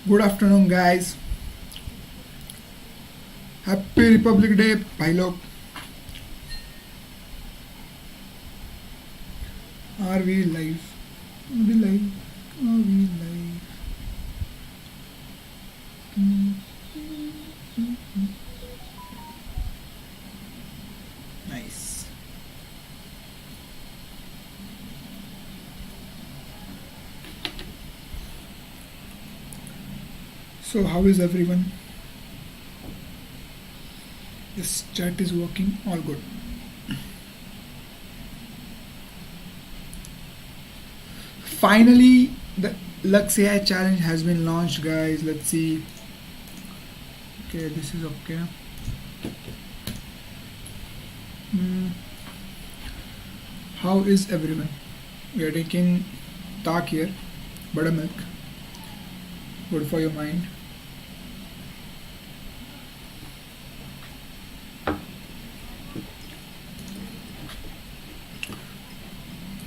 Good afternoon, guys. Happy Republic Day, भाई लोग. Are we live? Are we live? Are we live? Nice. So, how is everyone? This chat is working. All good. Finally, the Lux AI challenge has been launched, guys. Let's see. Okay, this is okay. How is everyone? We are taking talk here, buttermilk. Good for your mind.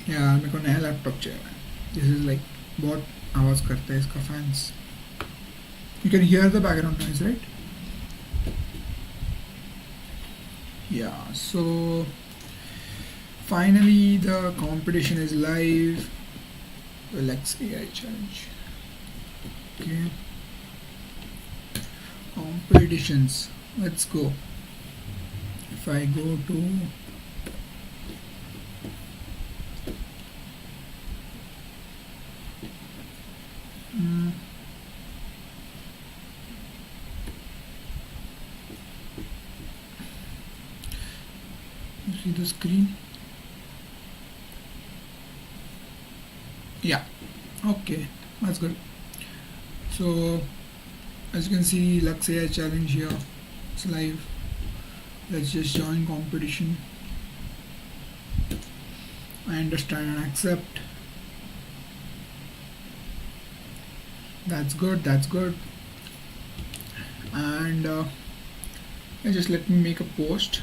यार मेरे को नया laptop चाहिए. This is like बहुत आवाज़ करता है इसका fans. You can hear the background noise, right? Yeah. So finally the competition is live. The Lux AI challenge. Okay. Competitions. Let's go. If I go to see the screen. Yeah. Okay. That's good. So as you can see, Lux AI challenge here. It's live. Let's just join competition. I understand and accept. That's good. That's good. And just let me make a post.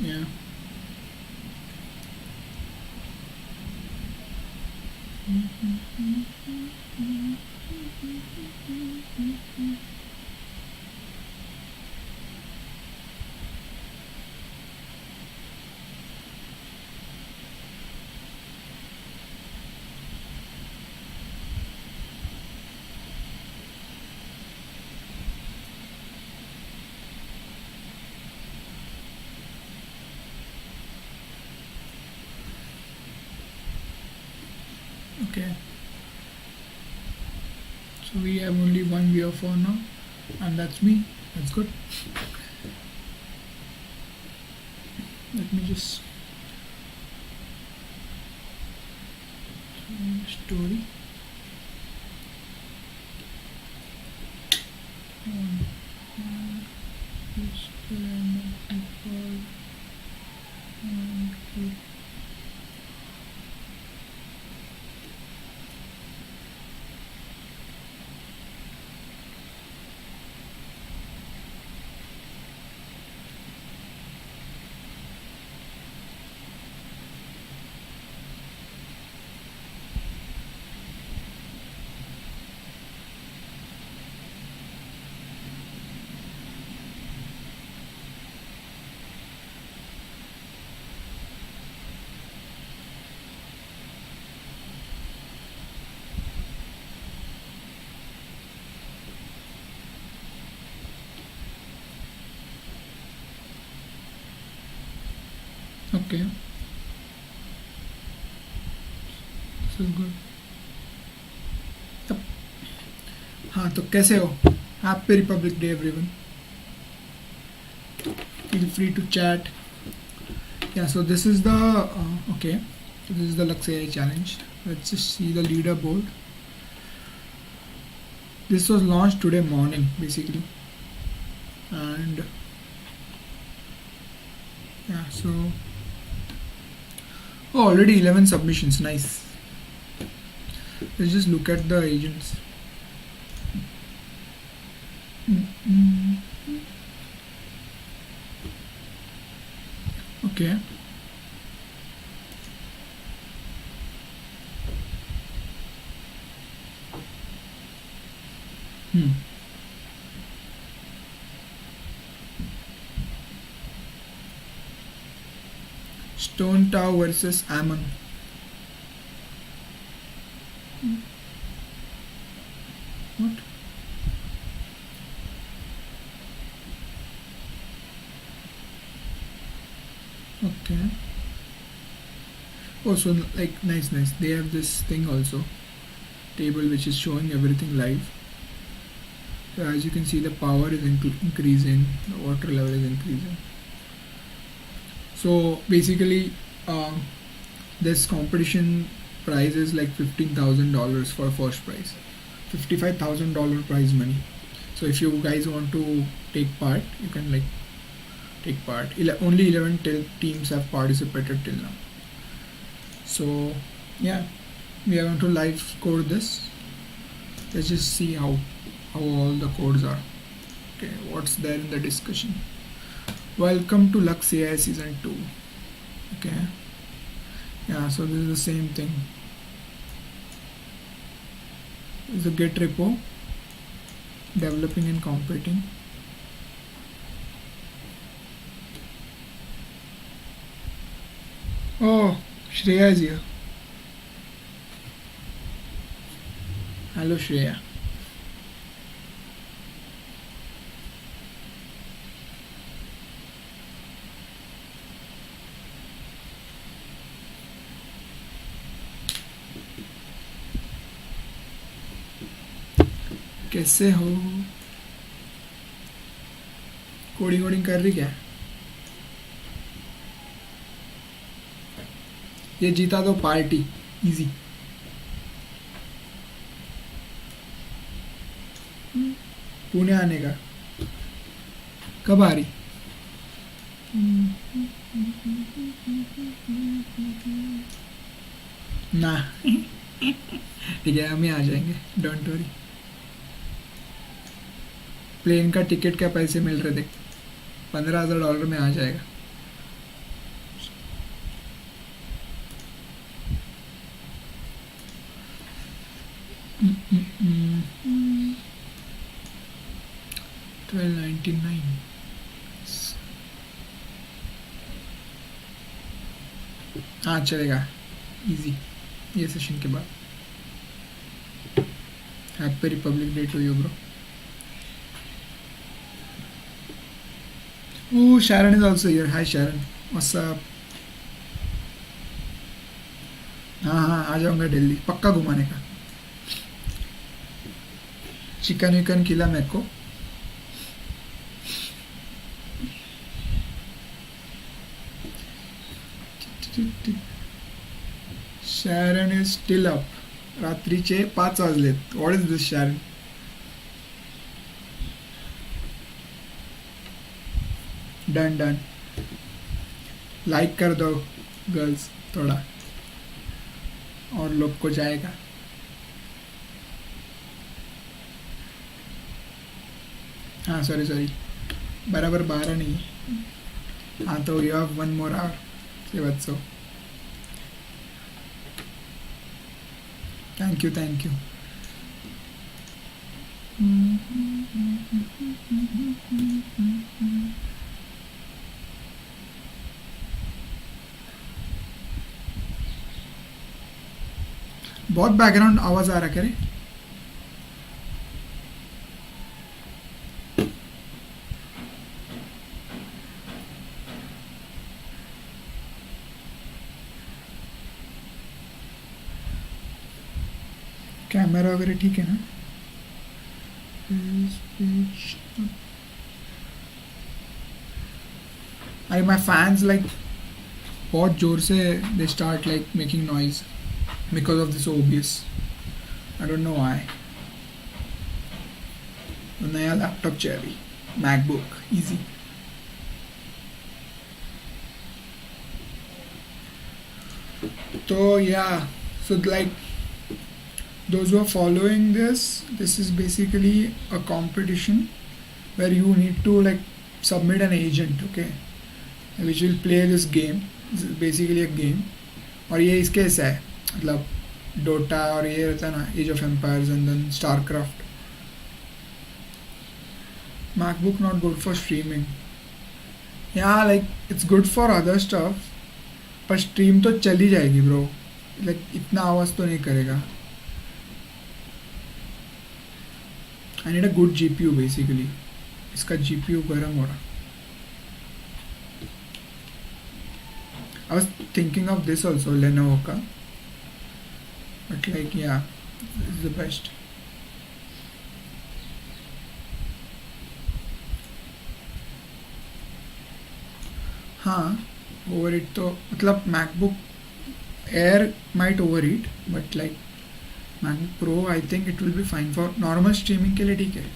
Yeah. Okay. So we have only one viewer for now, and that's me. That's good. Let me just story. Okay. This is good. तब हाँ तो कैसे हो? Happy Republic Day, everyone. Feel free to chat. Yeah. So this is the okay. So this is the Lux AI challenge. Let's just see the leaderboard. This was launched today morning, basically, and yeah. So already 11 submissions. Nice. Let's just look at the agents. Okay. Hmm. Stone Tower versus Ammon. What? Okay. Oh, so like nice, nice. They have this thing also, table which is showing everything live. So as you can see, the power is increasing, the water level is increasing. So basically, this competition prize is like $15,000 for first prize, $55,000 prize money. So if you guys want to take part, you can like take part. Only 11 teams have participated till now. So yeah, we are going to live code this. Let's just see how all the codes are. Okay, what's there in the discussion? Welcome to Lux AI season 2. Okay, yeah, so this is the same thing. This is the Git repo, developing and competing. Oh, Shreya is here. Hello Shreya. कैसे हो? Coding वोडिंग कर रही क्या? ये जीता तो party easy. Pune आने का कब आ रही? ना ठीक है, हम ही आ जाएंगे, डोंट वरी. प्लेन का टिकट क्या पैसे मिल रहे थे? $15,000 में आ जाएगा. $12.99. हाँ चलेगा, इजी. ये सेशन के बाद. Happy Republic Day to you bro. Oh, Sharon is also here. Hi Sharon. What's up? हाँ हाँ, आ जाऊंगा दिल्ली पक्का घुमाने का. चिकन विकन खिला मेरे को. Sharon is still up. रात्रीचे 5 वाजलेत. What is this Sharon? Done done. Like कर दो गर्ल्स थोड़ा, और लोग को जाएगा. हाँ सॉरी सॉरी, बराबर 12 नहीं. हाँ तो यू हैव 1 more hour. से बात so. Thank you thank you. बहुत बैकग्राउंड आवाज आ रहा है. कैमरा वगैरह ठीक है ना? आई माई फैंस लाइक बहुत जोर से they start like making noise because of this OBS. I don't know why. नया लैपटॉप चाहिए, MacBook easy. तो yeah, so like those who are following this is basically a competition where you need to like submit an agent, okay, which will play this game. This is basically a game. और ये इसके ऐसा है, मतलब Dota और ये रहता है ना, Age of Empires and then StarCraft. MacBook not good for streaming. Yeah, like it's good for other stuff, पर स्ट्रीम तो चली जाएगी ब्रो. लाइक इतना आवाज़ तो नहीं करेगा. I need a good GPU basically. इसका जीपीयू गर्म हो रहा. I was thinking of this also, Lenovo ka, but like yeah, this is the best. हाँ, overheat तो मतलब MacBook Air might overheat, but like MacBook Pro I think it will be fine for normal streaming के लिए ठीक है.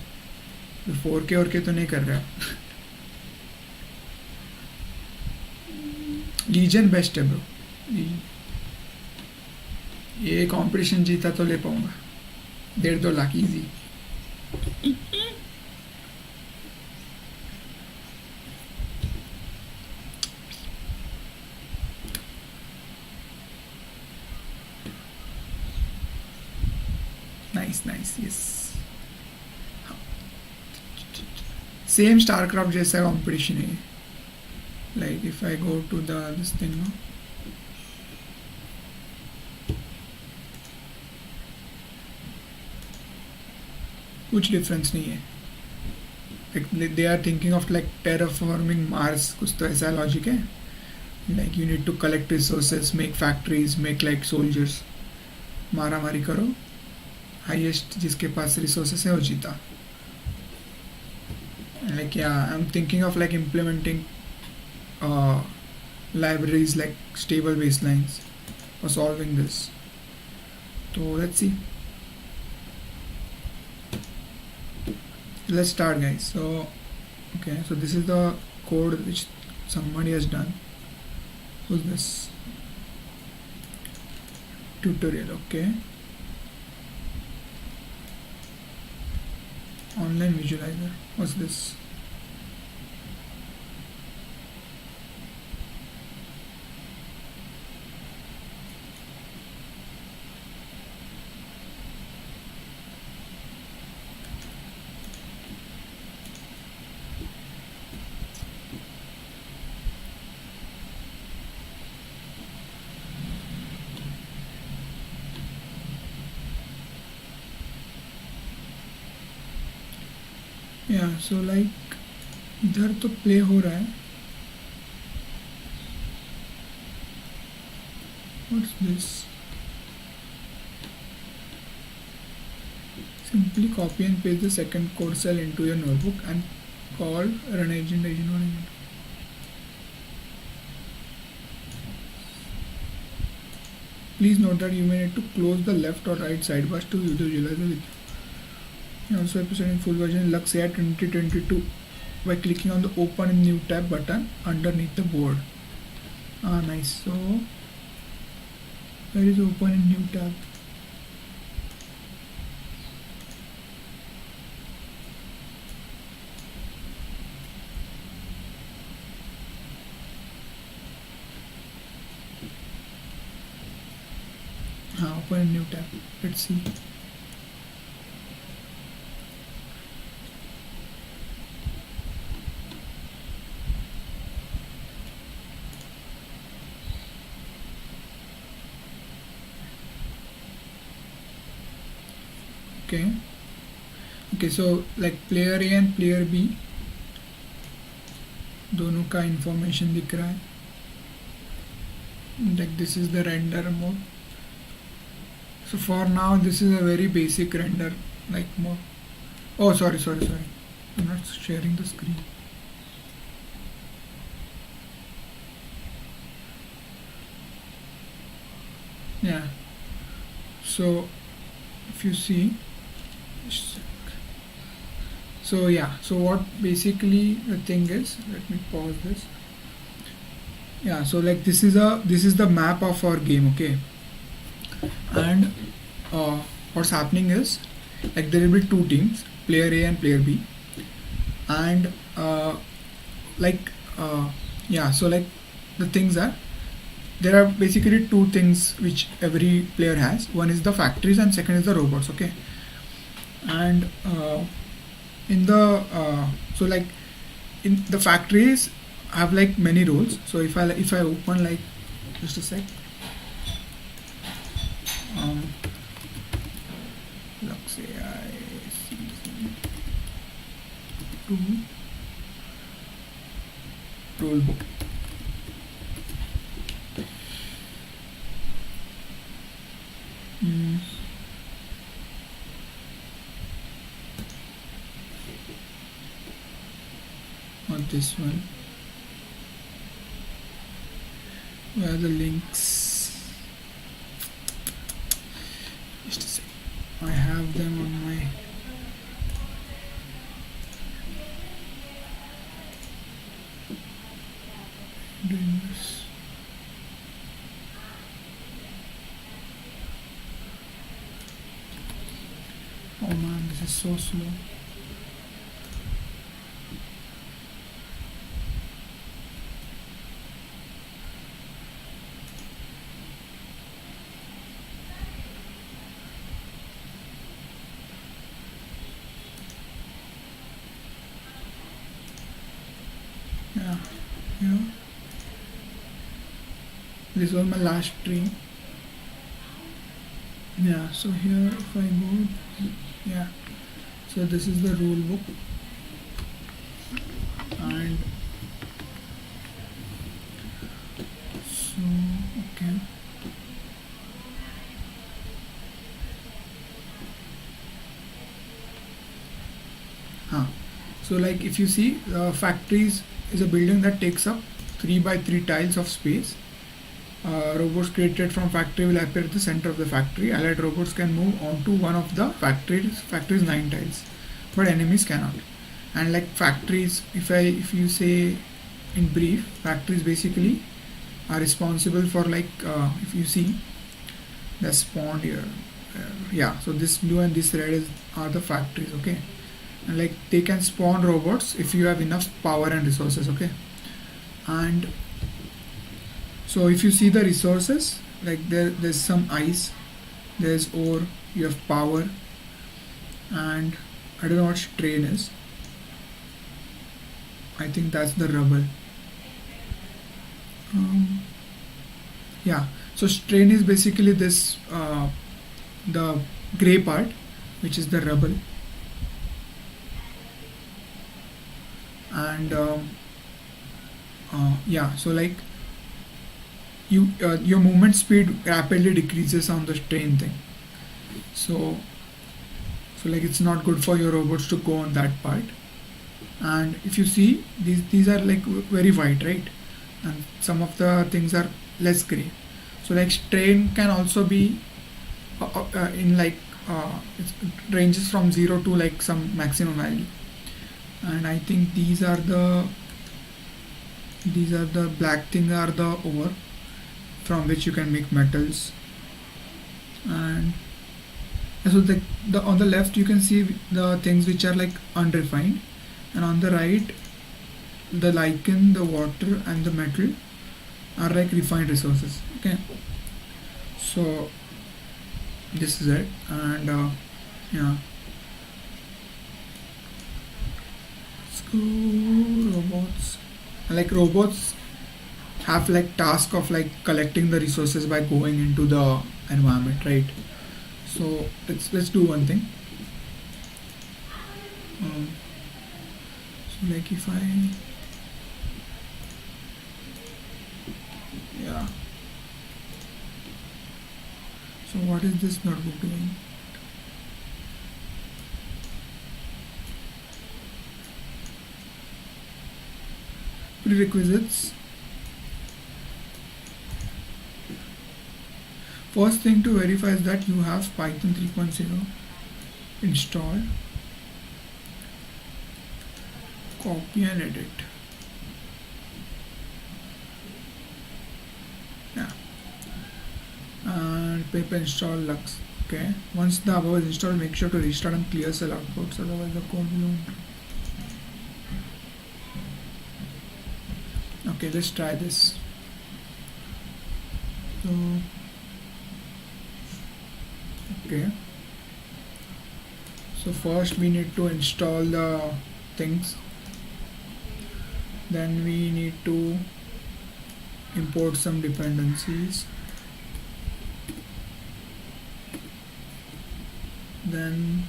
4K और के तो नहीं कर रहा. लीजन बेस्ट है ब्रो. ये कंपटीशन जीता तो ले पाऊंगा. 1.5 lakh easy. Nice yes. Same StarCraft जैसा कंपटीशन है. Like if I go to this thing now, कुछ डिफरेंस नहीं है. Like they are thinking of like terraforming Mars. कुछ तो ऐसा लॉजिक है. Like you need to collect resources, make factories, make like soldiers. मारा मारी करो. Highest जिसके पास resources है वो जीता. Like yeah, I'm thinking of like implementing libraries like stable baselines for solving this. So let's see. Let's start guys. So okay, so this is the code which somebody has done. Who's this? Tutorial. Okay, online visualizer. What's this? Yeah, so like इधर तो play हो रहा है. What's this? Simply copy and paste the second code cell into your notebook and call run agent agent. Please note that you may need to close the left or right sidebars to view the visualizer with you. Also representing full version Lux AI 2022 by clicking on the open in new tab button underneath the board. Nice. So where is open in new tab? Open in new tab. Let's see. Okay, so like player A and player B दोनों का information दिख रहा है. Like this is the render mode. So for now this is a very basic render like mode. Oh sorry, I'm not sharing the screen. Yeah, so if you see, so yeah, so what basically the thing is, let me pause this. Yeah, so like this is the map of our game. Okay, and what's happening is like there will be two teams, player A and player B, and yeah, so like the things are, there are basically two things which every player has. One is the factories and second is the robots. Okay, and in the so like in the factories have like many roles. So if I open like just a sec, um, Lux AI season 2 rulebook. Mm. Not this one. Where are the links? Just a sec. I have them on my doing this. Oh man, this is so slow. Yeah, here. This was my last tree. Yeah, so here if I go, yeah, so this is the rule book, and so okay, so like if you see, factories is a building that takes up 3 by 3 tiles of space. Robots created from factory will appear at the center of the factory. Allied robots can move onto one of the factory's 9 tiles, but enemies cannot. And like factories, if you say in brief, factories basically are responsible for like if you see the spawn here, yeah. So this blue and this red are the factories, okay. And like they can spawn robots if you have enough power and resources, okay. And so if you see the resources, like there's some ice, there's ore, you have power, and I don't know what strain is. I think that's the rubble. Yeah, so strain is basically this the gray part, which is the rubble, and yeah, so like your movement speed rapidly decreases on the strain thing. So like it's not good for your robots to go on that part. And if you see, these are like very white, right? And some of the things are less gray. So like strain can also be in like it ranges from 0 to like some maximum value. And I think these are the black thing are the ore from which you can make metals. And so the on the left you can see the things which are like unrefined, and on the right the lichen, the water and the metal are like refined resources, okay. So this is it. And yeah, so robots, like robots have like task of like collecting the resources by going into the environment, right? So let's do one thing. So like if I, yeah, so what is this notebook doing? Prerequisites. First thing to verify is that you have Python 3.0 installed. Copy and edit. Yeah. And paper install Lux. Okay. Once the above is installed, make sure to restart and clear cell outputs, otherwise the code will. Okay, let's try this. So okay, So first we need to install the things, then we need to import some dependencies, then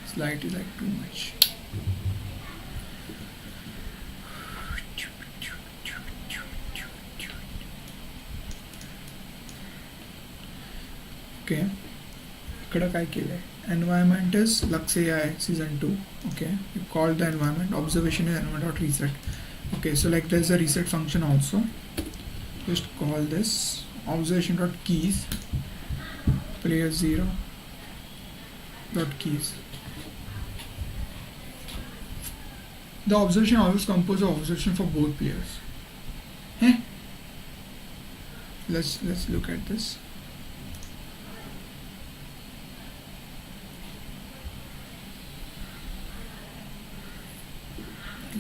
slightly like too much. Okay, ఇక్కడ काय केलंय, environment is Lux AI season 2. Okay, you call the environment, observation is environment.reset. Okay, so like there's a reset function also. Just call this observation.keys player 0 dot keys. The observation always composes of observation for both players. Eh? Let's look at this.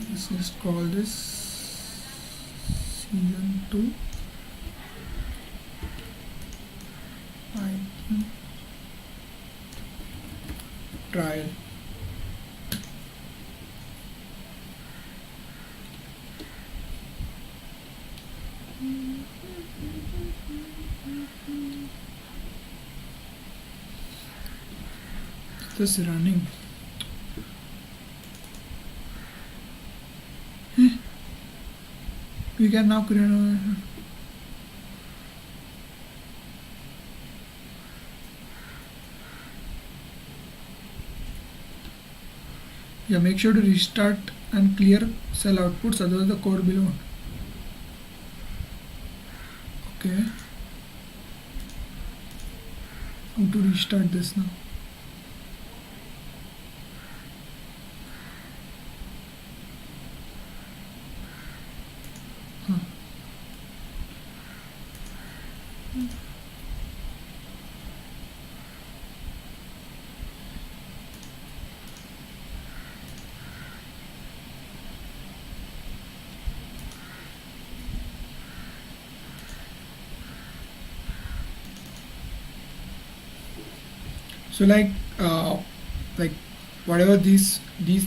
Let's just call this season 2 trial. Just running. We can now create a make sure to restart and clear cell outputs, otherwise the code below. Okay, how to restart this now? So like whatever these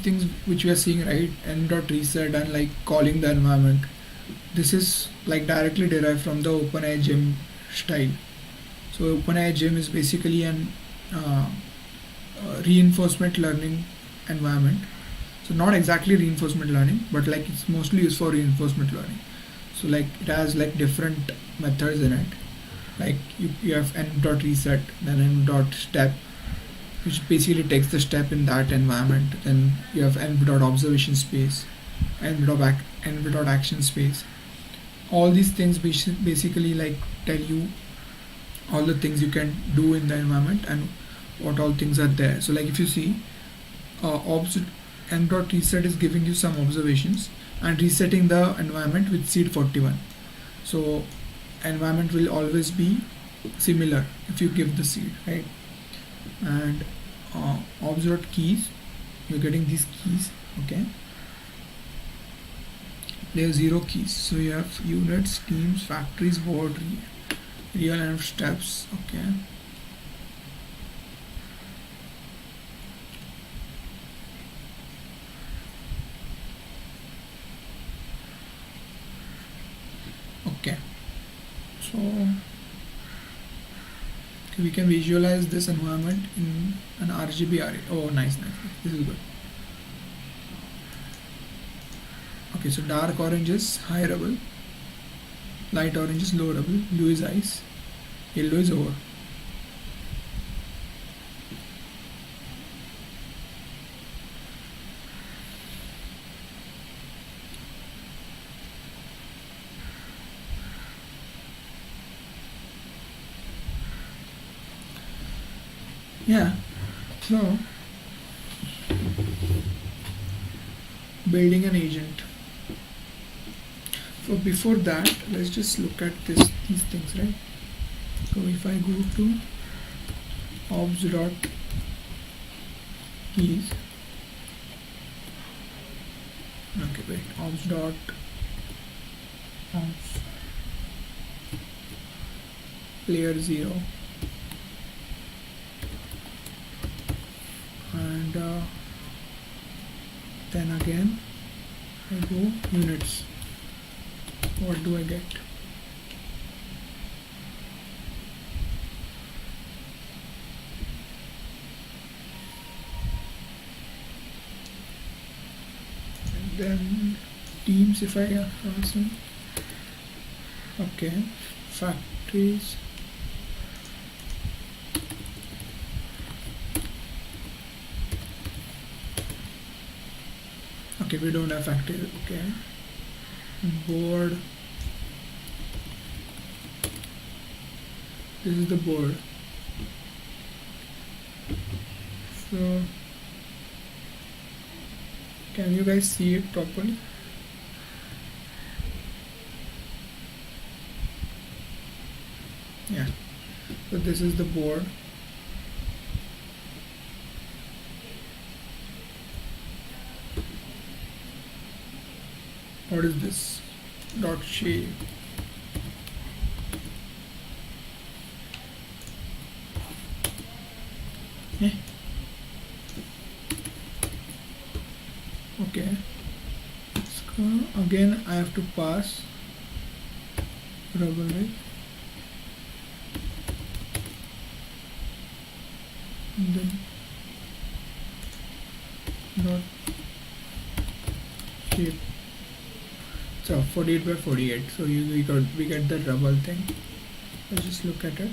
things which we are seeing, right, n dot reset and like calling the environment, this is like directly derived from the OpenAI gem style. So OpenAI gem is basically an reinforcement learning environment. So not exactly reinforcement learning, but like it's mostly used for reinforcement learning. So like it has like different methods in it. Like you have n dot reset, then n dot step, which basically takes the step in that environment. Then you have n dot observation space, n dot action space. All these things basically like tell you all the things you can do in the environment and what all things are there. So like if you see, n dot reset is giving you some observations and resetting the environment with seed 41. So environment will always be similar if you give the seed, right? And observed keys, you're getting these keys. Okay, there are 0 keys, so you have units, teams, factories, board, real and steps. Okay, okay, so we can visualize this environment in an RGB array. Oh, nice, this is good. Okay, so dark orange is high rubble, light orange is low rubble, blue is ice, yellow is over. Yeah, so building an agent. So before that, let's just look at these things, right? So if I go to obs.keys, okay, wait, obs. player 0, and then again I go units. What do I get? And then teams, if I pass in. Okay, factories. Okay, we don't have factories. Okay, board. This is the board. So can you guys see it properly? Yeah, so this is the board. What is this? Dot shape. Yeah. Okay, let's go. Again I have to pass rubble, right? And then dot shape. So 48 by 48. So we get the rubble thing. Let's just look at it.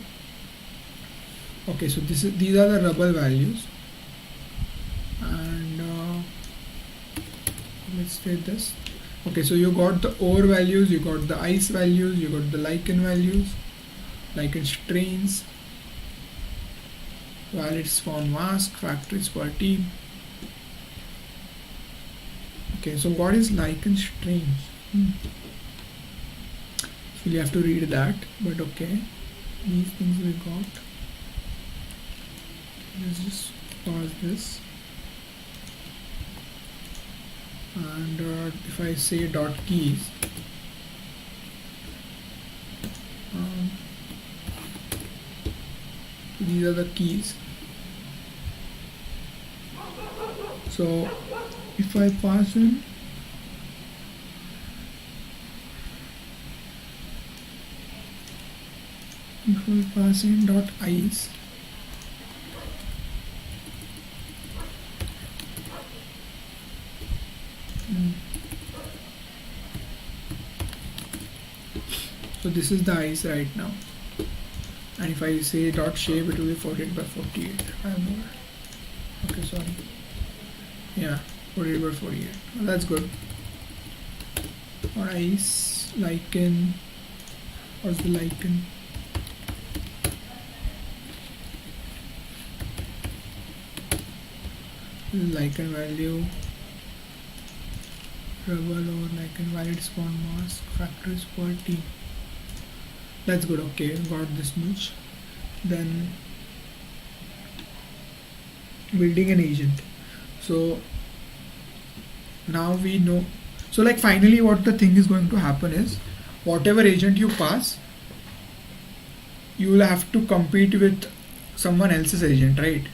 Okay, so these are the rubble values, and let's state this. Okay, so you got the ore values, you got the ice values, you got the lichen values, lichen strains, valid spawn mask, factories per team. Okay, so what is lichen strains? So you have to read that, but okay, these things we got. Let's just pause this, and if I say dot keys, these are the keys. So if I pass in dot ice, so this is the ice right now, and if I say dot shape, it will be 48 by 48. I have no. Okay, sorry. Yeah, 48 by 48. Well, that's good. Or ice, lichen. What's the lichen? Lichen value, rubble or lichen valid spawn mask, factories per team. That's good. Okay, got this much. Then building an agent. So now we know. So like finally what the thing is going to happen is, whatever agent you pass, you will have to compete with someone else's agent, right?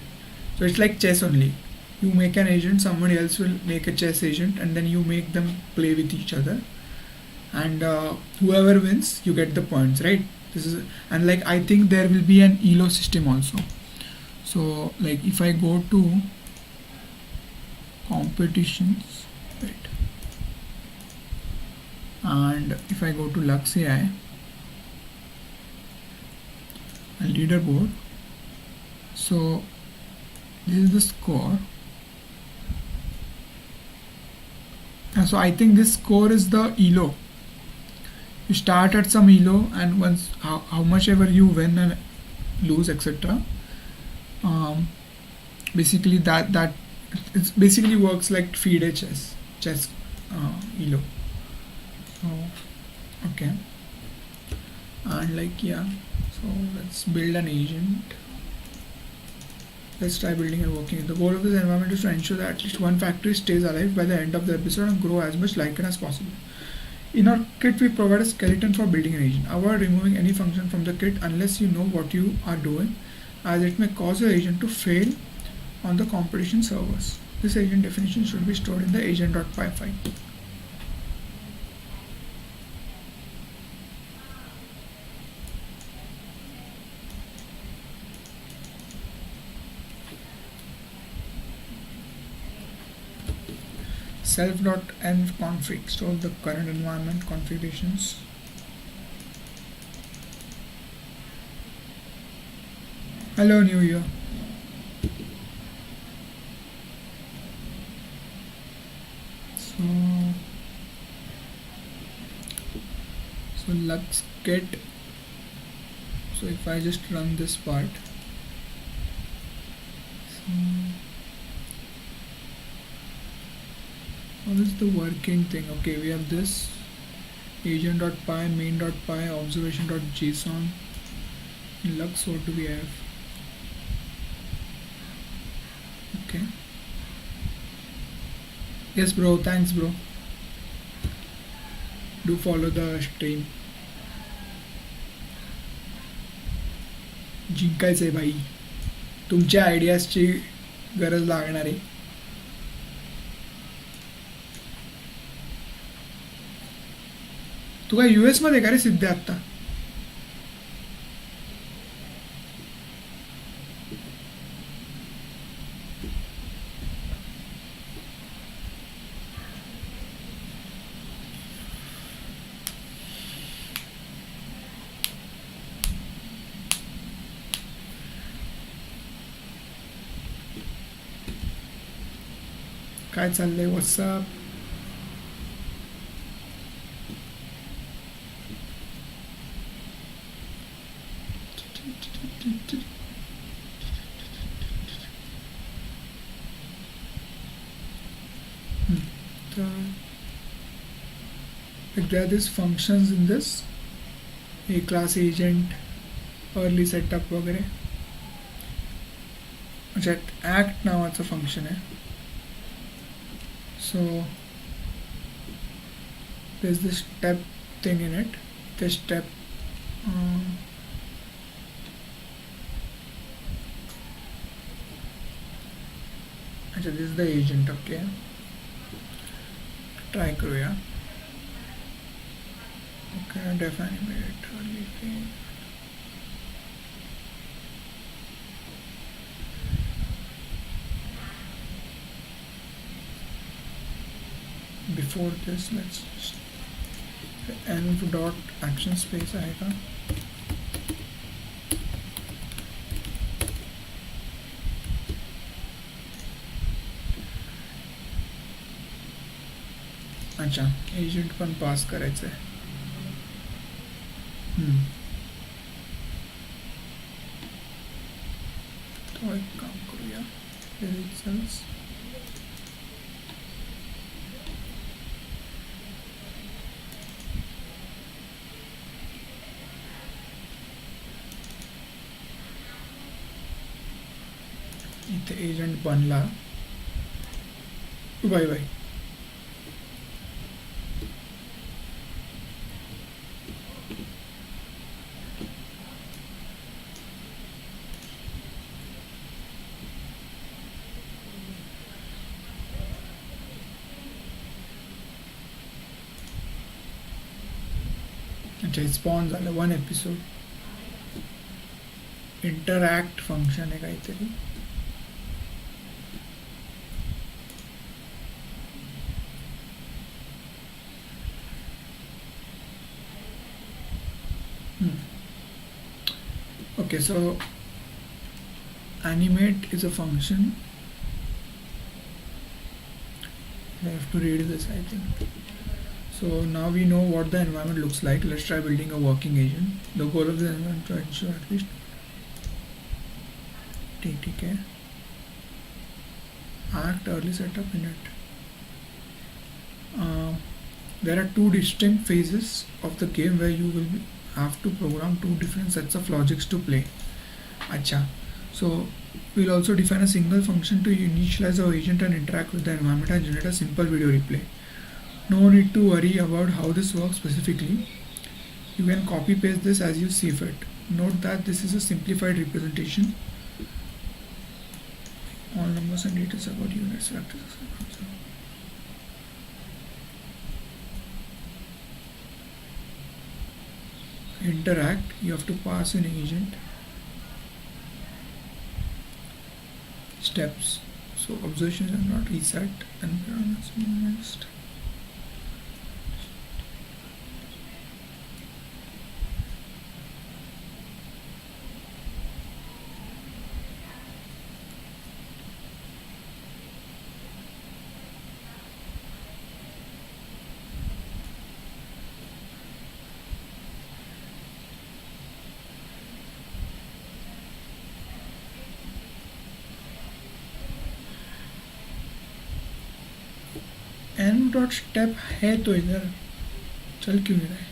So it's like chess only. You make an agent, somebody else will make a chess agent, and then you make them play with each other, and whoever wins, you get the points, right? This is, and like I think there will be an elo system also. So like if I go to competitions, right, and if I go to Lux AI and leaderboard, so this is the score. And so I think this score is the elo. You start at some elo, and once how much ever you win and lose, etc. Basically that it basically works like FIDE chess elo. So okay, and like yeah, so let's build an agent. Let's try building and working. The goal of this environment is to ensure that at least one factory stays alive by the end of the episode and grow as much lichen as possible. In our kit, we provide a skeleton for building an agent. Avoid removing any function from the kit unless you know what you are doing, as it may cause your agent to fail on the competition servers. This agent definition should be stored in the agent.py file. Self.env config stores the current environment configurations. Hello, New Year. So Lux get. So if I just run this part, so what is the working thing? Okay, we have this agent.py, main.py, observation.json. In Lux, what do we have? Okay. Yes, bro. Thanks, bro. Do follow the stream. जिंकायचंय भाई. तुमच्या आयडियाजची गरज लागणार आहे. तू काय US मध्ये का रे सिद्धे आत्ता? काय चाललंय? WhatsApp. There are these functions in this a class agent, early setup वगैरे. अच्छा, act नावाचं फंक्शन आहे. So there's this step thing in it. This step अच्छा, this is the agent. Okay, try करूया. Okay, def animate early thing. Before this, let's just env dot action space आएगा. अच्छा, agent पण पास करायचं आहे. तो एक काम करूया. cells. इथे एजंट बनला. Bye bye. अच्छा, स्पॉन झालं 1 एपिसोड. इंटरॅक्ट फंक्शन आहे काहीतरी. Okay, so animate is a function. I have to read this, I think. So now we know what the environment looks like. Let's try building a working agent. The goal of the environment to ensure at least TTK act early setup in it. There are 2 distinct phases of the game where you will have to program 2 different sets of logics to play. Acha. So we'll also define a single function to initialize our agent and interact with the environment and generate a simple video replay. No need to worry about how this works specifically. You can copy paste this as you see fit. Note that this is a simplified representation. All numbers and details about units, factors. Interact, you have to pass an agent. Steps, so observations are not reset and minimized. N dot step है तो इधर चल क्यों नहीं रहा है?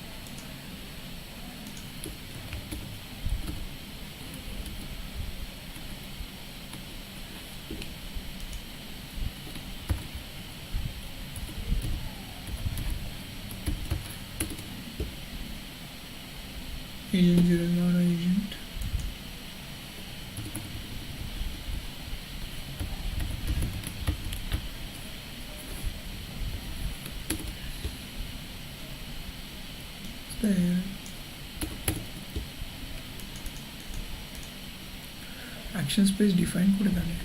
Agent 0 is not an agent. There. Action space define করে তাহলে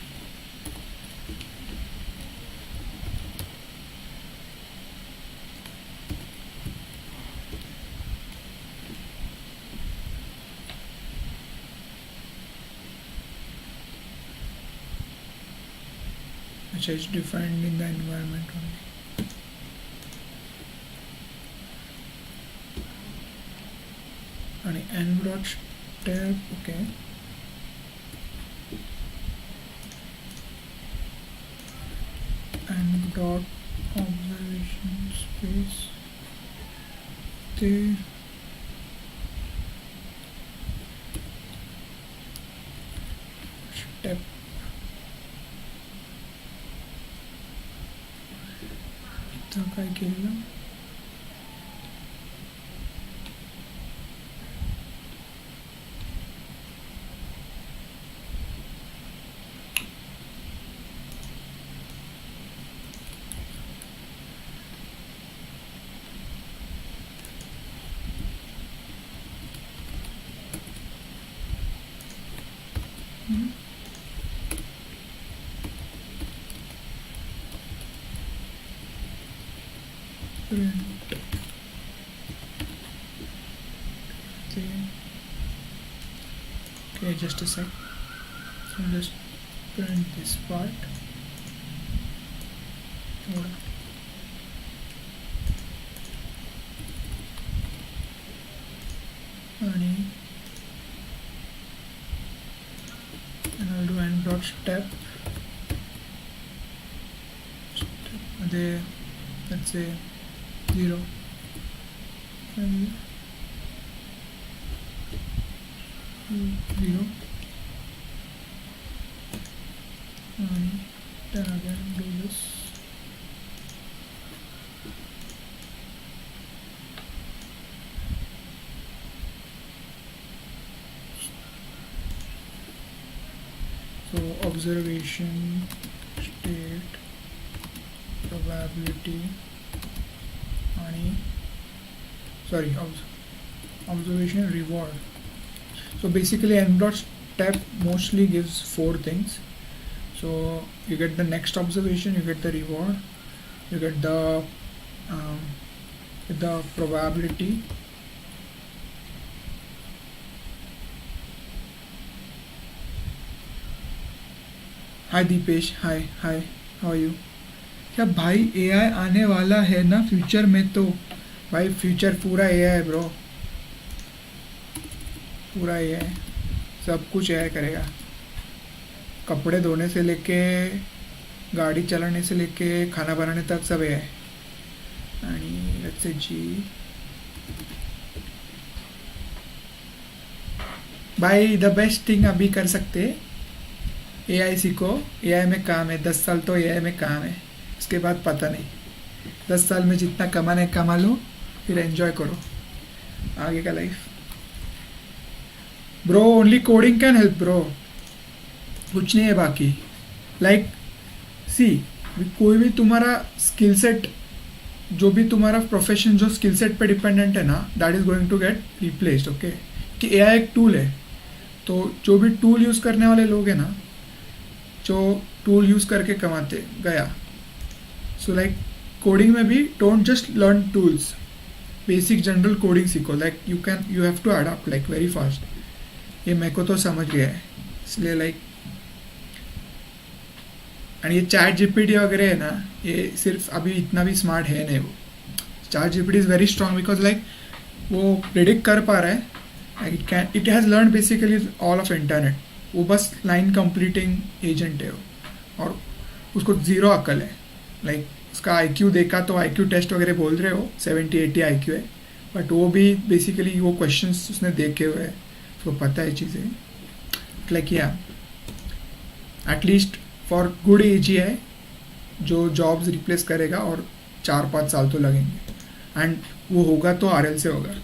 अच्छा, it's defined in the environment only. आणि n dot step, okay. n dot observation space there. Step इथं काय केलं? Print. Okay, just a sec. So just print this part. Hold on. And I'll do n dot step. There, let's say 0 and 0 and then again do this. So observation state probability observation reward. So basically n dot step mostly gives 4 things. So you get the next observation, you get the reward, you get the probability, hi Deepesh, hi, how are you? क्या भाई AI आने वाला है ना future में? तो भाई future पूरा AI है ब्रो, पूरा AI, सब कुछ AI करेगा. कपड़े धोने से लेके गाड़ी चलाने से लेके खाना बनाने तक सब AI. आणि लेट्स से जी भाई द बेस्ट थिंग अभी कर सकते, AI सीखो, AI में काम है, 10 साल तो AI में काम है, उसके बाद पता नहीं. 10 साल में जितना कमाना है कमा लो, फिर एंजॉय करो आगे का life. Bro only coding can help bro, कुछ नहीं है बाकी। लाइक सी, कोई भी तुम्हारा स्किल सेट, जो भी तुम्हारा प्रोफेशन जो स्किल सेट पे डिपेंडेंट है ना, that is going to get replaced. Okay, कि एआई एक टूल है, तो जो भी टूल यूज़ करने वाले लोग हैं ना, जो टूल यूज़ करके कमाते गया। सो लाइक कोडिंग में भी don't just learn tools, basic general coding सीखो। Like you have to adapt like very fast. ये मेरे को तो समझ गया है, इसलिए लाइक एंड ये चैट जीपीटी वगैरह है ना, ये सिर्फ अभी इतना भी स्मार्ट है नहीं। वो chat GPT is very strong because like वो प्रिडिक्ट कर पा रहा है, it has learn basically all of internet. वो बस लाइन कंप्लीटिंग एजेंट है वो, और उसको ज़ीरो अक्ल है। लाइक उसका आईक्यू देखा तो आईक्यू टेस्ट वगैरह बोल रहे हो 70-80 आईक्यू है, बट वो भी बेसिकली वो क्वेश्चंस उसने देखे हुए हैं, उसको पता है चीज़ें। लाइक या एटलीस्ट फॉर गुड एज ही है जो जॉब्स रिप्लेस करेगा, और 4-5 साल तो लगेंगे, एंड वो होगा तो आरएल से होगा।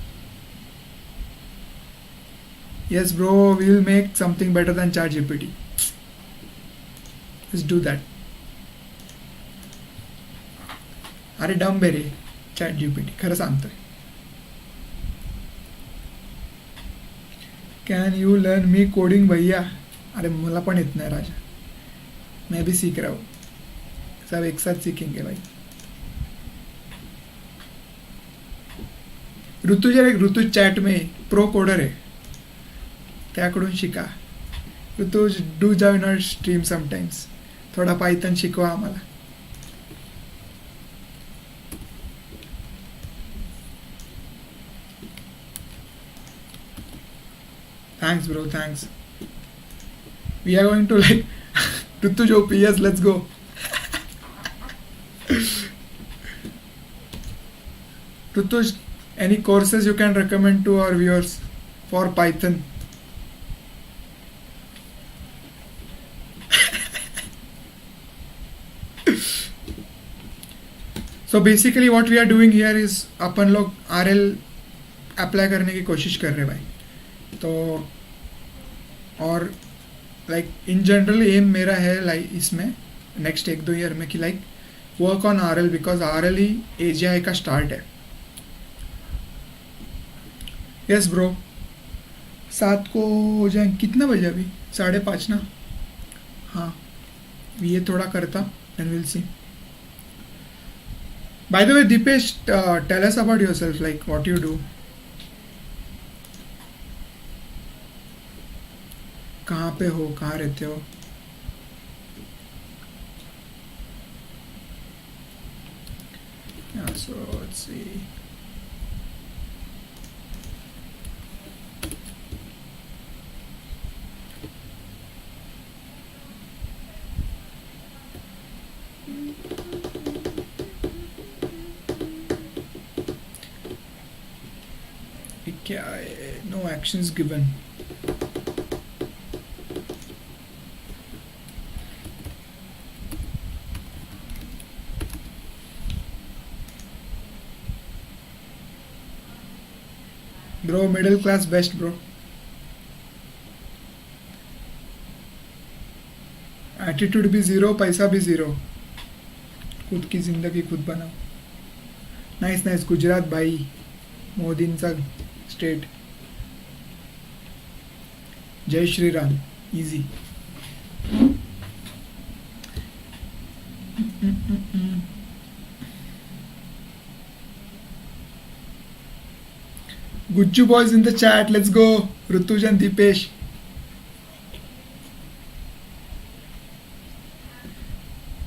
Yes bro, we will make something better than ChatGPT. Let's do that. अरे डम बेरे ChatGPT खरं सांगतोय. Can you learn me coding भैया? अरे मला पण येत नाही राजा, मैं भी सीख रहा हूँ, सब एक साथ सीखेंगे भाई. ऋतु चैट में प्रो कोडर है, त्याकडून शिका. Rutuj do join our stream sometimes, थोडा पायथन शिकवा आम्हाला. Thanks bro, thanks. We are going to like Rutuj ops, let's go. Rutuj, any courses you can recommend to our viewers for Python? So basically what we are doing here is अपन लोग RL apply करने की कोशिश कर रहे भाई. तो और like in general M मेरा है लाइक इसमें नेक्स्ट 1-2 ईयर में कि like work on RL, because RL he AGI का स्टार्ट है. यस ब्रो, 7 को हो जाए. कितना बजे अभी? 5:30 ना. हाँ, ये थोड़ा करता and will see. By the way Deepesh, tell us about yourself, like what you do. कहाँ पे हो, कहाँ रहते हो? So let's see. क्या है? No actions given. Bro, middle class best bro. Attitude भी ज़ीरो, पैसा भी ज़ीरो, खुद की ज़िंदगी खुद बनाओ. Nice nice. गुजरात भाई, मोदींचा स्टेट. जय Shri Ram. Easy. Gucci boys in the chat, let's go. Rutuj and Dipesh.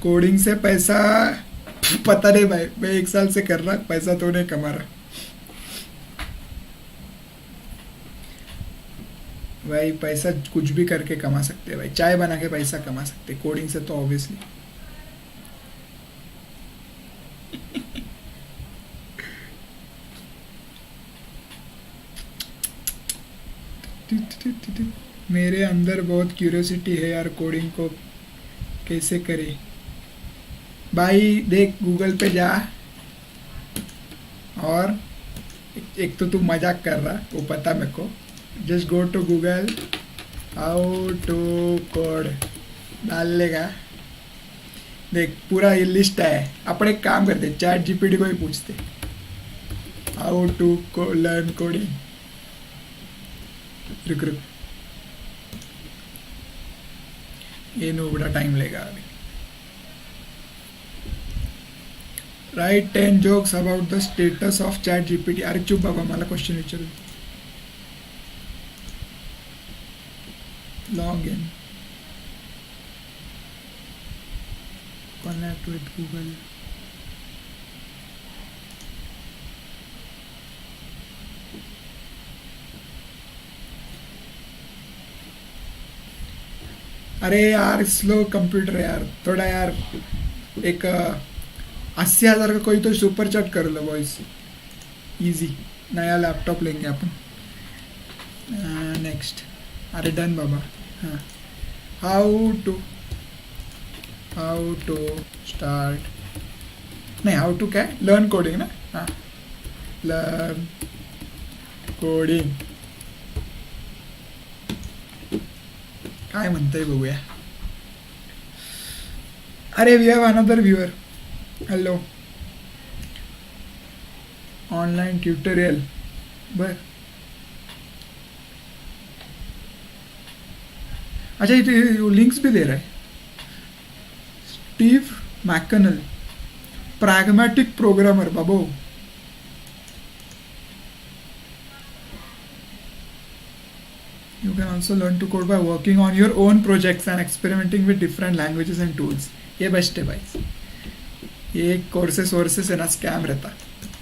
Coding से पैसा पता नहीं भाई, मैं 1 साल से कर रहा, पैसा तो नहीं कमा रहा भाई. पैसा कुछ भी करके कमा सकते हैं भाई, चाय बना के पैसा कमा सकते, कोडिंग से तो ऑब्वियसली. मेरे अंदर बहुत क्यूरियोसिटी है यार, कोडिंग को कैसे करे भाई. देख गूगल पे जा, और एक तो तू मजाक कर रहा, वो पता मेरे को. Just go to Google how to code, डाल लेगा. देख पूरा ये लिस्ट है. अपन एक काम करते, चैट जीपीटी को ही पूछते हाउ टू लर्न कोडिंग. रुक रुक, ये नो बड़ा टाइम लेगा अभी. Right 10 jokes about the status of chat GPT. अरे चुप बाबा, मला क्वेश्चन विचारू. Log in, connect with Google. अरे यार स्लो कंप्यूटर है यार थोड़ा यार. एक 80,000 का कोई तो सुपर चैट कर लो बॉयज, इजी. नया लैपटॉप लेंगे अपन. नेक्स्ट. अरे डन बाबा. हाँ, हाउ टू स्टार्ट, नहीं हाउ टू क्या, लर्न कोडिंग ना. हाँ, लर्न कोडिंग. काय म्हणतंय बघूया. अरे we have another viewer. Hello, online tutorial. बर, अच्छा इथे लिंक्स भी दे रहा है. Steve McConnell, pragmatic programmer. बाबू you can also learn to code by working on your own projects and experimenting with different languages and tools. ये best है भाई. ये कोर्सेस है ना, स्कैम रहता.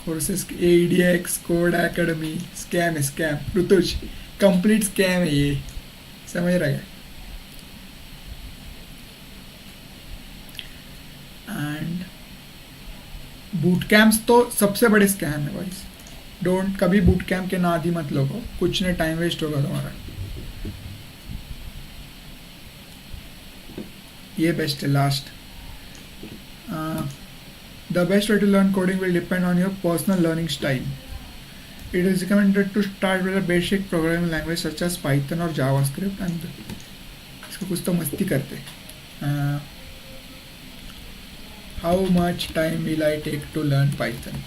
Courses ADX code academy scam है, scam. Rituj complete scam है ये, समझ रहा है. एंड बूट कैंप्स तो सबसे बड़े स्कैम है भाई. डोंट कभी बूट कैंप के ना आदि मत लोगो, कुछ नहीं, टाइम वेस्ट होगा तुम्हारा. ये बेस्ट है. Last, the best way to learn coding will depend on your personal learning style. It is recommended to start with a basic programming language such as Python और जावास्क्रिप्ट. एंड इसको कुछ तो मस्ती करते. How much time will I take to learn Python.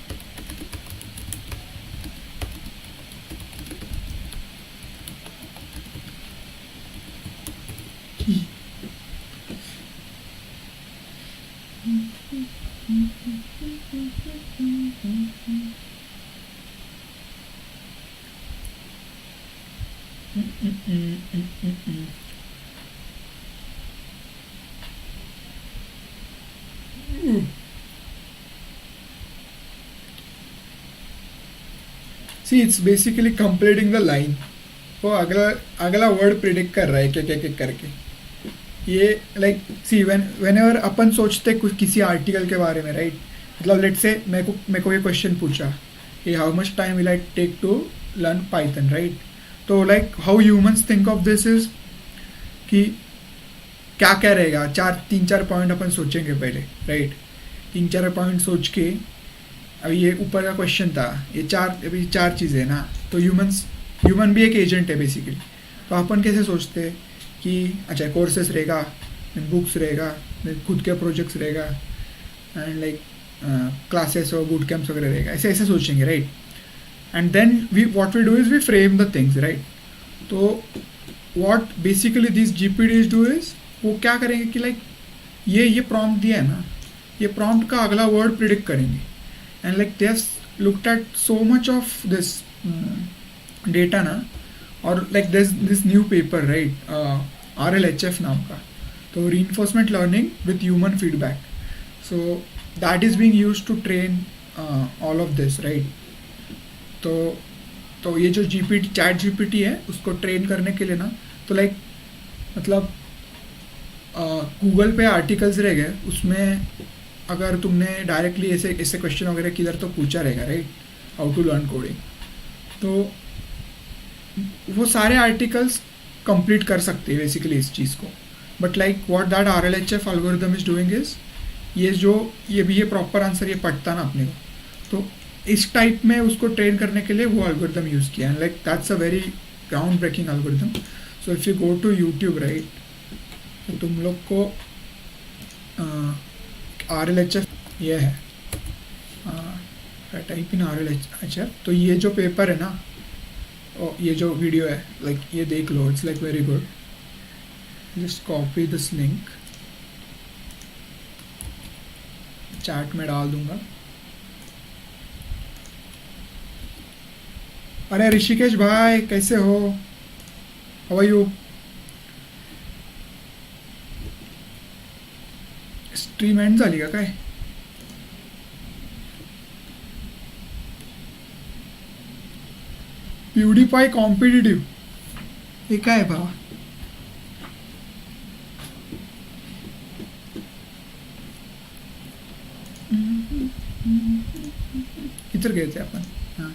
See, it's basically completing the line. वो अगला word predict कर रहा है क्या क्या क्या करके. ये लाइक सी whenever अपन सोचते कुछ किसी आर्टिकल के बारे में, राइट. मतलब लेट से मेरे को ये क्वेश्चन पूछा कि how much time will I take to learn Python, right. तो like how humans think of this is कि क्या क्या रहेगा. 3-4 पॉइंट अपन सोचेंगे पहले, राइट. 3-4 पॉइंट सोच के, अभी ये ऊपर का क्वेश्चन था, ये अभी 4 चीज़ें ना. तो ह्यूमन भी एक एजेंट है बेसिकली. तो अपन कैसे सोचते हैं कि अच्छा कोर्सेस रहेगा, बुक्स रहेगा, खुद के प्रोजेक्ट्स रहेगा, एंड लाइक क्लासेस और बूट कैंप्स वगैरह रहेगा. ऐसे ऐसे सोचेंगे, right. And then what we do is we frame the things, right. तो what basically this GPTs do is, वो क्या करेंगे कि लाइक ये प्रॉम्प्ट दिया है ना, ये प्रॉम्प्ट का अगला वर्ड प्रिडिक्ट करेंगे. And like they have looked at so much of this data ना. और like this new paper, right, RLHF नाम का, तो reinforcement learning with human feedback. So that is being used to train all of this, right. तो ये जो chat GPT है उसको ट्रेन करने के लिए ना, तो लाइक मतलब गूगल पे आर्टिकल्स रह गए, उसमें अगर तुमने डायरेक्टली ऐसे क्वेश्चन वगैरह किधर तो पूछा रहेगा, right, how to learn coding, तो वो सारे आर्टिकल्स कंप्लीट कर सकते हैं बेसिकली इस चीज़ को. But like what that RLHF algorithm is doing is, ये प्रॉपर आंसर ये पढ़ता ना अपने को, तो इस टाइप में उसको ट्रेन करने के लिए वो एल्गोरिदम यूज़ किया है. Like that's a very ground breaking algorithm. So if you go to YouTube right, तो तुम लोग को RLHF ये है, टाइप इन RLHF. तो ये जो पेपर है ना, ये जो वीडियो है, लाइक ये देख लो, it's like very good. Just copy this link, chat में डाल दूंगा. अरे ऋषिकेश भाई कैसे हो, how are you. Stream end झाली का काय. प्यूडीफाय कॉम्पिटिटिव्ह हे काय भावा. किधर गए थे अपन. हाँ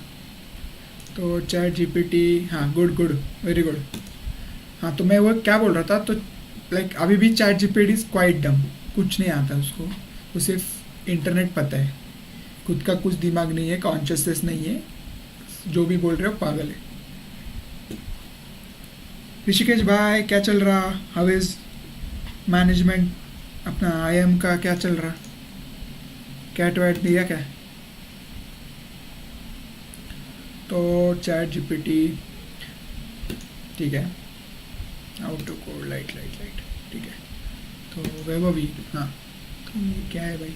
तो चैट जीपीटी, हाँ गुड गुड वेरी गुड. हाँ तो मैं वो क्या बोल रहा था, तो लाइक अभी भी चैट जीपीटी इज़ क्वाइट डम, कुछ नहीं आता उसको. वो सिर्फ इंटरनेट पता है, खुद का कुछ दिमाग नहीं है, कॉन्शियसनेस नहीं है, जो भी बोल रहे हो पागल है. ऋषिकेश भाई क्या चल रहा, हाउ इज मैनेजमेंट अपना IIM का क्या चल रहा, कैट वैट दिया क्या. तो चैट जीपीटी ठीक है, how to code light light light ठीक है. तो वैभवी, हाँ तो ये क्या है भाई.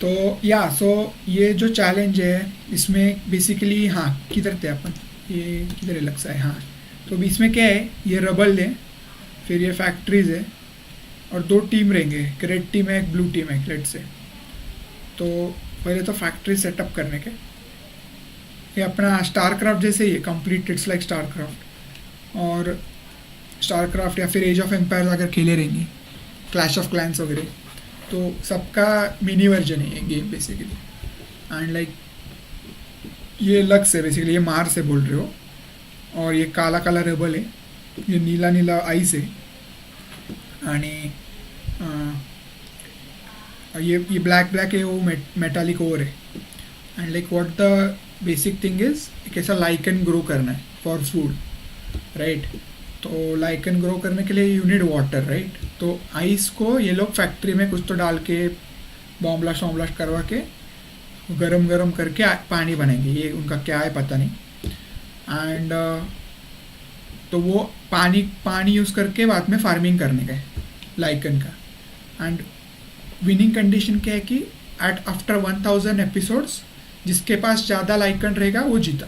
तो या सो ये जो चैलेंज है इसमें बेसिकली, हाँ किधर थे अपन, ये किधर है लक्स है. हाँ तो अभी इसमें क्या है, ये रबल है, फिर ये फैक्ट्रीज है, और 2 टीम रहेंगे, एक रेड टीम है एक ब्लू टीम है रेड से. तो पहले तो फैक्ट्री सेटअप करने के, ये अपना स्टारक्राफ्ट जैसे ही है, कंप्लीट इट्स लाइक स्टारक्राफ्ट. और स्टारक्राफ्ट या फिर एज ऑफ एम्पायर्स अगर खेले रहेंगे, क्लैश ऑफ क्लैंस वगैरह, तो सबका मिनी वर्जन है ये गेम बेसिकली. एंड लाइक ये लक्स है बेसिकली, ये मार्स है बोल रहे हो, और ये काला काला रेबल है, ये नीला नीला आइस है, आणि ये ब्लैक ब्लैक है वो मेटालिक ओर है. And like what the basic thing is, कैसा लाइकन ग्रो करना है फॉर फूड राइट. तो लाइकन ग्रो करने के लिए यू नीड वाटर राइट. तो आइस को ये लोग फैक्ट्री में कुछ तो डाल के बॉम्ब्लास्ट वॉम्ब्लास्ट करवा के गरम गरम करके पानी बनाएंगे, ये उनका क्या है पता नहीं. एंड तो वो पानी यूज़ करके बाद में फार्मिंग करने का है लाइकन का. एंड विनिंग कंडीशन क्या है कि एट आफ्टर 1000 एपिसोड्स जिसके पास ज़्यादा लाइकन रहेगा वो जीता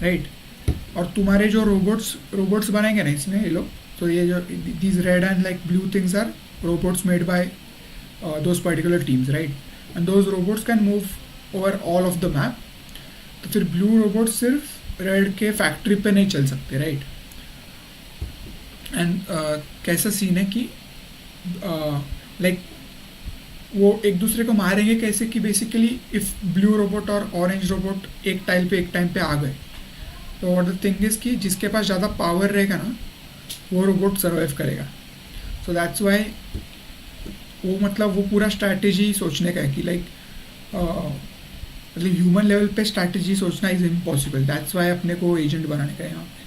राइट. और तुम्हारे जो रोबोट्स बनाएंगे ना इसमें ये लोग, तो ये जो these red and like blue things are robots made by those particular teams right. And those robots can move over all of the map. तो फिर ब्लू रोबोट सिर्फ रेड के फैक्ट्री पे नहीं चल सकते राइट. एंड कैसा सीन है कि लाइक वो एक दूसरे को मारेंगे कैसे कि बेसिकली इफ़ ब्लू रोबोट और ऑरेंज रोबोट एक टाइम पे आ गए, तो व्हाट द थिंग इज़ कि जिसके पास ज़्यादा पावर रहेगा ना वो रोबोट सर्वाइव करेगा. सो दैट्स वाई वो मतलब वो पूरा स्ट्रैटेजी सोचने का है कि लाइक मतलब ह्यूमन लेवल पे स्ट्रैटेजी सोचना इज़ इम्पॉसिबल. दैट्स वाई अपने को एजेंट बनाने का है यहाँ पे.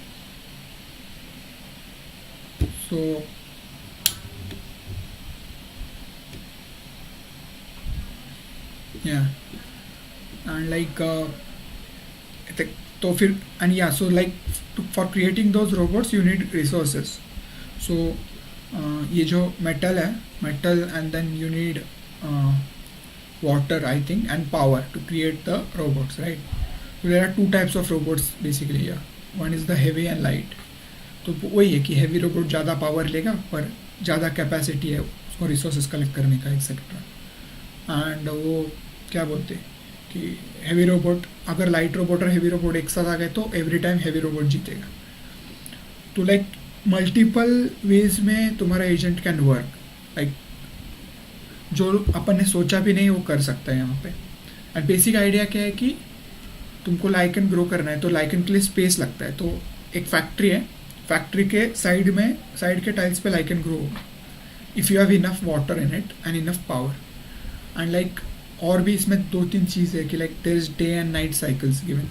सो yeah and like तो फिर and yeah so like for creating those robots you need resources. so ये जो metal है, metal and then you need water I think and power to create the robots right. so there are 2 types of robots basically yeah. one is the heavy and light. तो वही है कि heavy robot ज़्यादा power लेगा पर ज़्यादा capacity है उसको resources collect करने का एक्सेट्रा. एंड वो क्या बोलते हैं कि हैवी रोबोट, अगर लाइट रोबोट और हैवी रोबोट एक साथ आ गए तो एवरी टाइम हैवी रोबोट जीतेगा. तो लाइक मल्टीपल वेज में तुम्हारा एजेंट कैन वर्क, लाइक जो अपन ने सोचा भी नहीं वो कर सकता है यहाँ पे. एंड बेसिक आइडिया क्या है कि तुमको लाइकन ग्रो करना है तो लाइकन के लिए स्पेस लगता है, तो एक फैक्ट्री है, फैक्ट्री के साइड में, साइड के टाइल्स पे लाइकन ग्रो होगा if you have enough water in it and enough power and like. और भी इसमें दो तीन चीज़ है कि like there is day and night cycles given,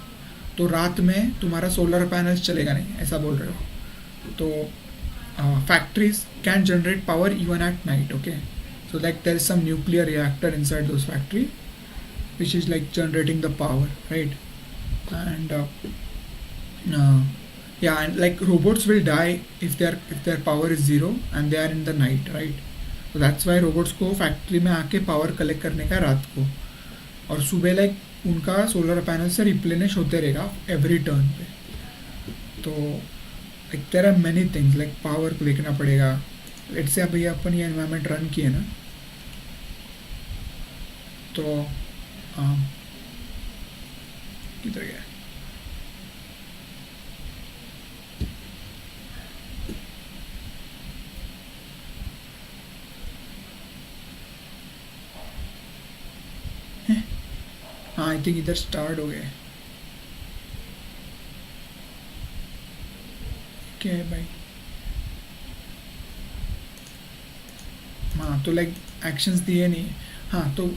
तो रात में तुम्हारा सोलर पैनल्स चलेगा नहीं, ऐसा बोल रहे हो। तो factories can generate power even at night, okay? So like there is some nuclear reactor inside those factory which is like generating the power, right? And yeah, and like robots will die if their power is zero and they are in the night, right? So that's why robots को factory में आके power collect करने का रात को, और सुबह like उनका सोलर पैनल से रिप्लेनिश होते रहेगा एवरी टर्न पे। तो like there are many things, like power को देखना पड़ेगा। लेट्स से अभी अपन ये एनवायरनमेंट रन किए ना, तो किधर गया, हाँ आई थिंक इधर स्टार्ट हो गया। क्या है भाई, हाँ तो लाइक एक्शंस दिए नहीं। हाँ तो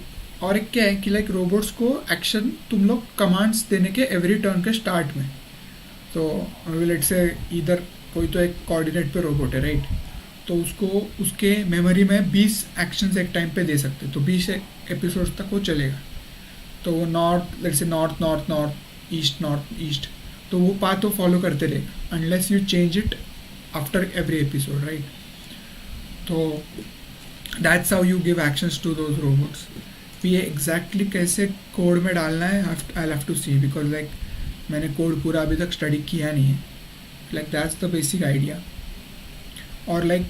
और एक क्या है कि लाइक रोबोट्स को एक्शन तुम लोग कमांड्स देने के एवरी टर्न के स्टार्ट में। तो लेट्स से इधर कोई तो एक कोऑर्डिनेट पे रोबोट है, राइट, तो उसको उसके मेमोरी में 20 एक्शंस एक टाइम पे दे सकते, तो 20 एपिसोड्स तक वो चलेगा। तो वो north, let's say north north north east, तो वो पाथ वो फॉलो करते रहेगा unless you change it after every episode, right. तो that's how you give actions to those robots. ये एग्जैक्टली कैसे कोड में डालना है I have to see, because like मैंने कोड पूरा अभी तक स्टडी किया नहीं है, like that's the basic idea. और like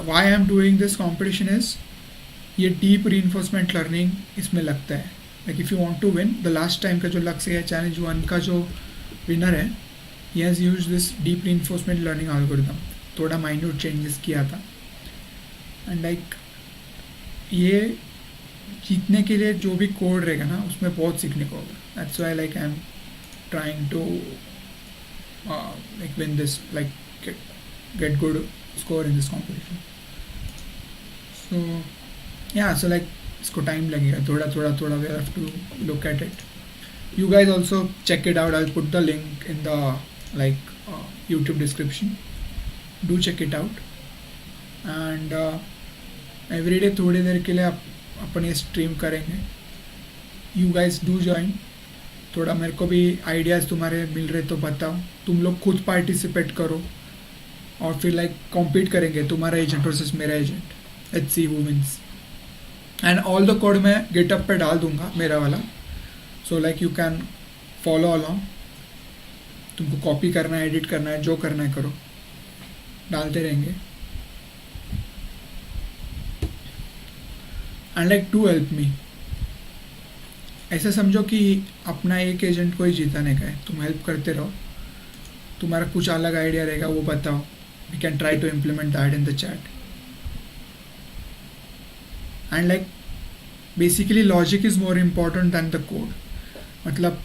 why I am doing this competition is, ये डीप रीइंफोर्समेंट लर्निंग इसमें लगता है। Like if you want to win, the last time का जो लक्स एआई चैलेंज 1 का जो विनर है, he has use this deep reinforcement learning algorithm, थोड़ा माइन्यूट चेंजेस किया था। एंड लाइक ये जीतने के लिए जो भी कोड रहेगा ना, उसमें बहुत सीखने को होगा। That's why like I am trying to like win this, like get good score in this competition. So yeah, so like इसको टाइम लगेगा थोड़ा we have to look at it. You guys also check it out. I'll put the link in the like YouTube description. Do check it out. And every day थोड़ी देर के लिए अपन ये stream करेंगे. You guys do join. थोड़ा मेरे को भी ideas तुम्हारे मिल रहे तो बताओ, तुम लोग खुद पार्टिसिपेट करो और फिर लाइक कॉम्पीट करेंगे, तुम्हारा एजेंट वर्सेस मेरा agent, let's see who wins. And all the code मैं गिटअप पे डाल दूंगा मेरा वाला, so like you can follow along. तुमको कॉपी करना है, एडिट करना है, जो करना है करो, डालते रहेंगे। And like to help me, ऐसा समझो कि अपना एक एजेंट को ही जीताने का है, तुम हेल्प करते रहो। तुम्हारा कुछ अलग आइडिया रहेगा वो बताओ, we can try to implement that in the chat. And like basically logic is more important than the code. मतलब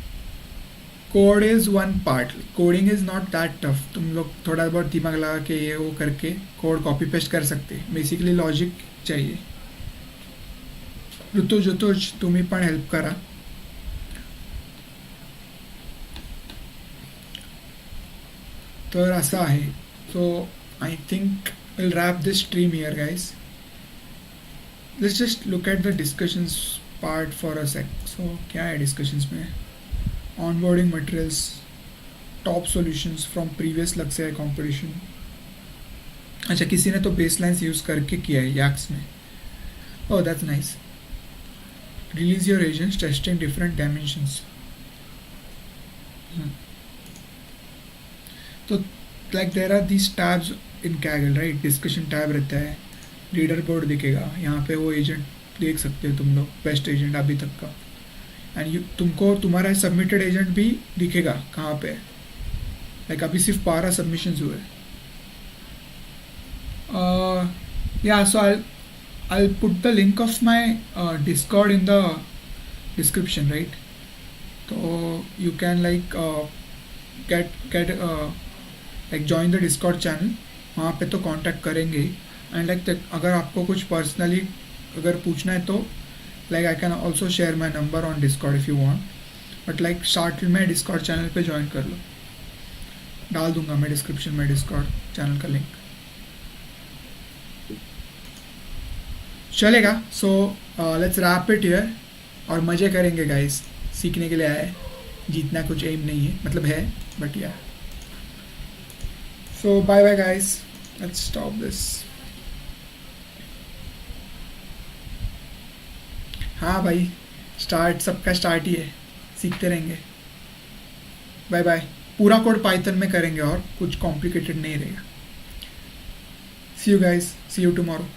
code is one part, coding is not that tough. तुम लोग थोड़ा बहुत दिमाग लगा के ये वो करके कोड कॉपी पेस्ट कर सकते, बेसिकली लॉजिक चाहिए। ऋतुज तुम्ही पण हेल्प करा। तर असं आहे। So I think we'll wrap this stream here, guys. Let's just look at the discussions part for a sec. So क्या है discussions में? Onboarding materials, top solutions from previous Lux AI competition. अच्छा, किसी ने तो baselines use करके किया है Yax में. Oh, that's nice. Release your agents, testing different dimensions. तो like there are these tabs in kaggle, right? Discussion tab रहता है, लीडर बोर्ड दिखेगा, यहाँ पे वो एजेंट देख सकते हो तुम लोग, बेस्ट एजेंट अभी तक का। एंड तुमको तुम्हारा सबमिटेड एजेंट भी दिखेगा कहाँ पे, लाइक अभी सिर्फ 12 सबमिशंस हुए। या सो I'll put the link of my Discord in the description, right? तो you can like get like join the Discord channel. वहाँ पे तो कांटेक्ट करेंगे ही. एंड लाइक अगर आपको कुछ पर्सनली अगर पूछना है तो like I can also share my number on Discord if you want. But like start में डिस्कॉर्ड चैनल पे ज्वाइन कर लो. डाल दूंगा मैं डिस्क्रिप्शन में डिस्कॉर्ड चैनल का लिंक. चलेगा. So let's wrap it here. और मज़े करेंगे गाइस. सीखने के लिए आए. जीतना कुछ एम नहीं है, मतलब है but yeah. So bye bye guys. Let's stop this. हाँ भाई, स्टार्ट सबका स्टार्ट ही है. सीखते रहेंगे. Bye bye. पूरा कोड पाइथन में करेंगे और कुछ कॉम्प्लिकेटेड नहीं रहेगा. See you guys. See you tomorrow.